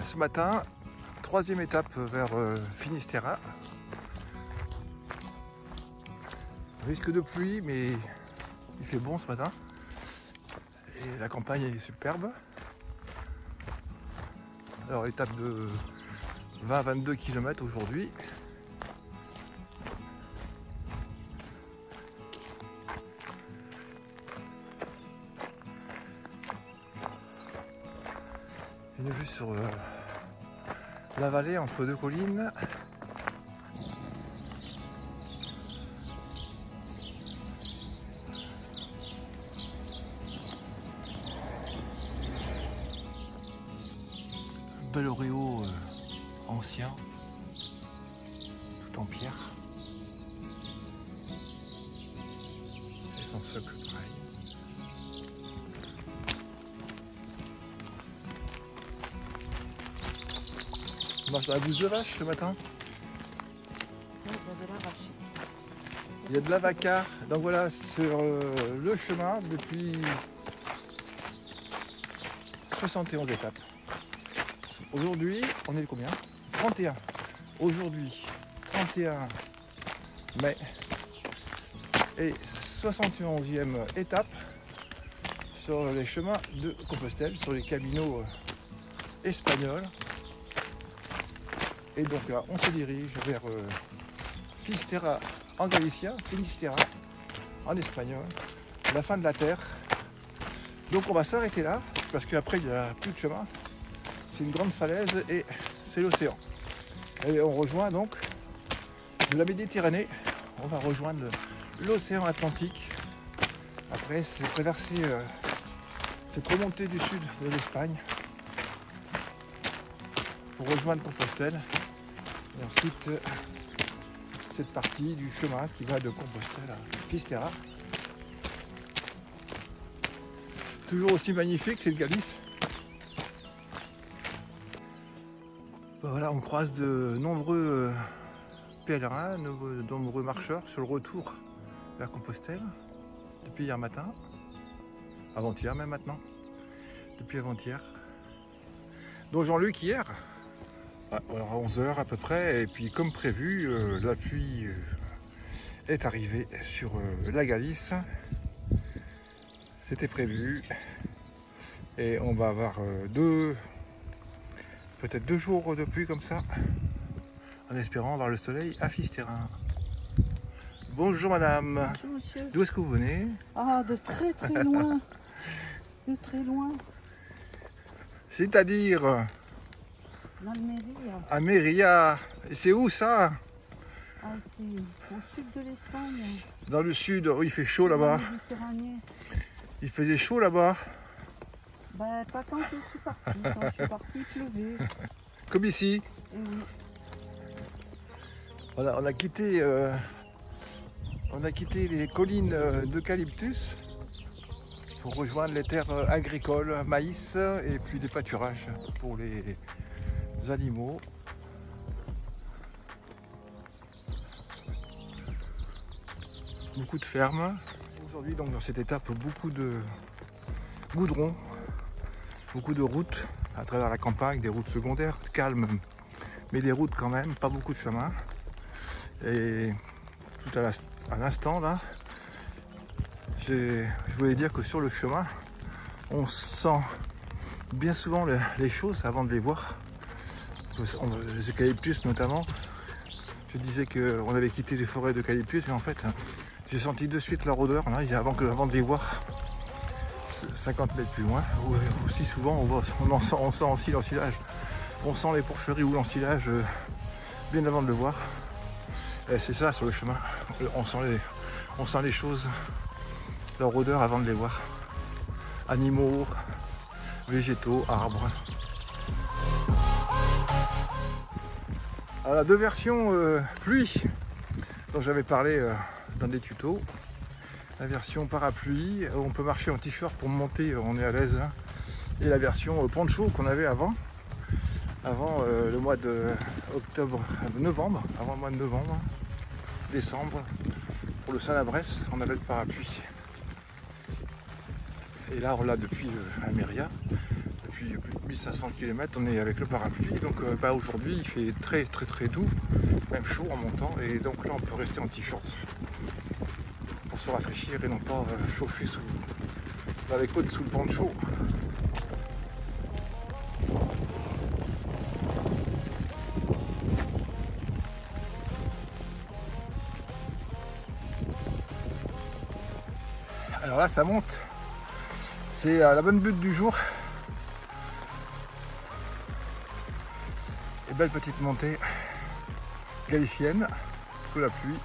Ce matin, troisième étape vers Finisterra. Risque de pluie, mais il fait bon ce matin. Et la campagne est superbe. Alors étape de 20-22 km aujourd'hui. Une vue sur la vallée entre deux collines. Un bel auréo ancien, tout en pierre. Et son socle pareil. On marche dans la bouse de vache ce matin. Il y a de la vaca. Donc voilà, sur le chemin depuis 71 étapes. Aujourd'hui, on est le combien? 31. Aujourd'hui, 31 mai. Et 71e étape sur les chemins de Compostelle, sur les caminos espagnols. Et donc là, on se dirige vers Finisterra en galicien, Finisterra en espagnol, la fin de la terre. Donc on va s'arrêter là, parce qu'après il n'y a plus de chemin. C'est une grande falaise et c'est l'océan. Et on rejoint donc de la Méditerranée, on va rejoindre l'océan Atlantique. Après c'est traverser cette remontée du sud de l'Espagne pour rejoindre Compostelle. Et ensuite, cette partie du chemin qui va de Compostelle à Finisterra. Toujours aussi magnifique, c'est le Galice. Voilà, on croise de nombreux pèlerins, de nombreux marcheurs sur le retour vers Compostelle depuis hier matin, avant-hier même maintenant, depuis avant-hier. Donc Jean-Luc hier, à 11h à peu près, et puis comme prévu, la pluie est arrivée sur la Galice. C'était prévu et on va avoir peut-être 2 jours de pluie comme ça, en espérant voir le soleil à Finisterra. Bonjour madame. Bonjour monsieur. D'où est-ce que vous venez? Ah, de très très loin. De très loin. C'est-à-dire D'Almeria. à Mérida. Et c'est où ça? Ah, c'est au sud de l'Espagne. Dans le sud, oh, il fait chaud là-bas. Méditerranée. Il faisait chaud là-bas. Ben, pas quand je suis partie. Quand je suis partie, il pleuvait. Comme ici. Et oui. Voilà, on a quitté les collines d'eucalyptus pour rejoindre les terres agricoles, maïs et puis des pâturages pour les animaux. Beaucoup de fermes. Aujourd'hui, donc dans cette étape, beaucoup de goudron, beaucoup de routes à travers la campagne, des routes secondaires, calmes, mais des routes quand même, pas beaucoup de chemin. Et tout à l'instant là, je voulais dire que sur le chemin, on sent bien souvent les choses avant de les voir. Les eucalyptus notamment. Je disais qu'on avait quitté les forêts d'eucalyptus, mais en fait, j'ai senti de suite leur odeur là, avant de les voir 50 mètres plus loin. Aussi souvent, on sent aussi l'ensilage. On sent les porcheries ou l'ensilage bien avant de le voir. Et c'est ça sur le chemin. On sent les choses, leur odeur avant de les voir. Animaux, végétaux, arbres. Alors, 2 versions pluie dont j'avais parlé dans des tutos. La version parapluie, on peut marcher en t-shirt pour monter, on est à l'aise. Hein. Et la version poncho qu'on avait avant le mois de novembre, avant le mois de novembre, décembre, pour le Saint-Abrès, on avait le parapluie. Et là, on l'a depuis Almeria, depuis depuis plus de 1500 km, on est avec le parapluie. Donc aujourd'hui il fait très doux, même chaud en montant. Et donc là on peut rester en t-shirt pour se rafraîchir et non pas chauffer dans les côtes sous le poncho. Alors là ça monte, c'est la bonne butte du jour. Et belle petite montée galicienne sous la pluie.